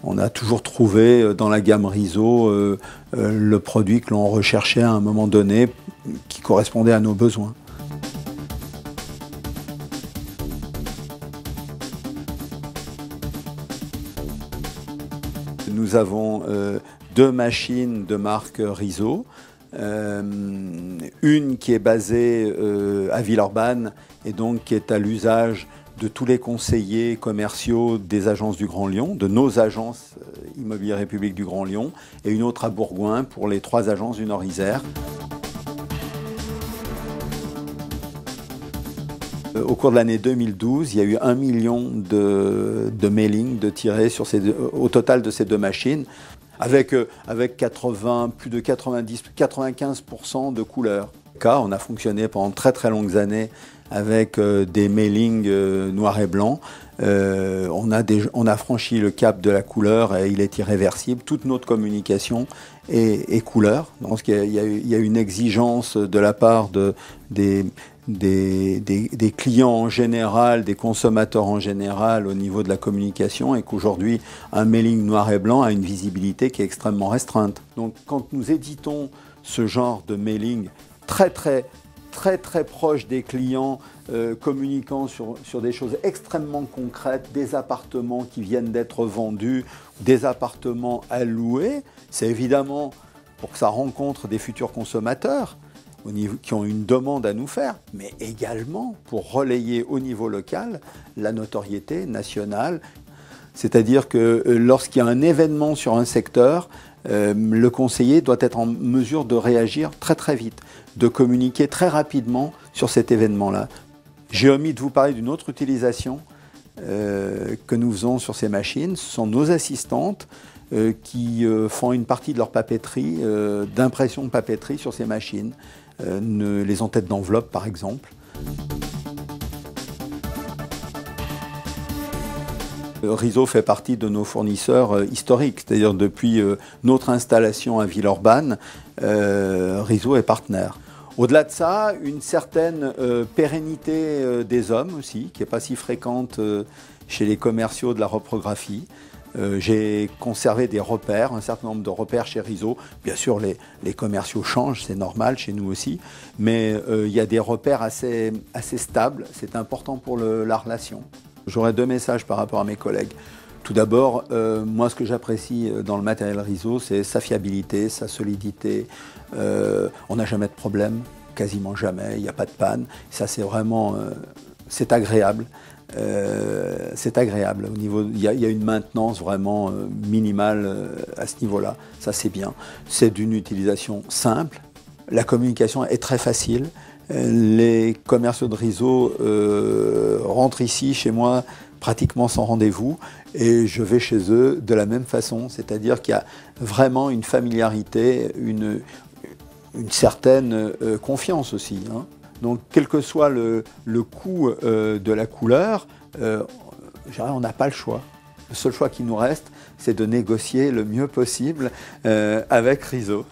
On a toujours trouvé dans la gamme Riso le produit que l'on recherchait à un moment donné qui correspondait à nos besoins. Nous avons deux machines de marque Riso. Une qui est basée à Villeurbanne et donc qui est à l'usage de tous les conseillers commerciaux des agences du Grand Lyon, de nos agences Immobilier République du Grand Lyon, et une autre à Bourgoin pour les 3 agences du Nord-Isère. Au cours de l'année 2012, il y a eu 1 million de mailings, de tirés au total de ces deux machines, avec plus de 95% de couleurs. On a fonctionné pendant très longues années avec des mailings noirs et blancs. On a franchi le cap de la couleur et il est irréversible. Toute notre communication est couleur. Donc il y a une exigence de la part des clients en général, des consommateurs en général au niveau de la communication, et qu'aujourd'hui un mailing noir et blanc a une visibilité qui est extrêmement restreinte. Donc quand nous éditons ce genre de mailing très proche des clients, communiquant sur des choses extrêmement concrètes, des appartements qui viennent d'être vendus, des appartements à louer, c'est évidemment pour que ça rencontre des futurs consommateurs qui ont une demande à nous faire, mais également pour relayer au niveau local la notoriété nationale. C'est-à-dire que lorsqu'il y a un événement sur un secteur, le conseiller doit être en mesure de réagir très vite, de communiquer très rapidement sur cet événement-là. J'ai omis de vous parler d'une autre utilisation que nous faisons sur ces machines. Ce sont nos assistantes qui font une partie de leur papeterie, d'impression de papeterie sur ces machines. Les entêtes d'enveloppe par exemple. Riso fait partie de nos fournisseurs historiques, c'est-à-dire depuis notre installation à Villeurbanne, Riso est partenaire. Au-delà de ça, une certaine pérennité des hommes aussi, qui n'est pas si fréquente chez les commerciaux de la reprographie. J'ai conservé des repères, un certain nombre de repères chez Riso. Bien sûr, les commerciaux changent, c'est normal chez nous aussi, mais il y a des repères assez stables, c'est important pour la relation. J'aurais 2 messages par rapport à mes collègues. Tout d'abord, moi ce que j'apprécie dans le matériel Riso, c'est sa fiabilité, sa solidité. On n'a jamais de problème, quasiment jamais, il n'y a pas de panne. Ça c'est vraiment, c'est agréable. C'est agréable. Il y a une maintenance vraiment minimale à ce niveau-là. Ça, c'est bien. C'est d'une utilisation simple. La communication est très facile. Les commerciaux de Riso rentrent ici, chez moi, pratiquement sans rendez-vous. Et je vais chez eux de la même façon. C'est-à-dire qu'il y a vraiment une familiarité, une certaine confiance aussi, hein. Donc, quel que soit le coût de la couleur, on n'a pas le choix. Le seul choix qui nous reste, c'est de négocier le mieux possible avec Riso.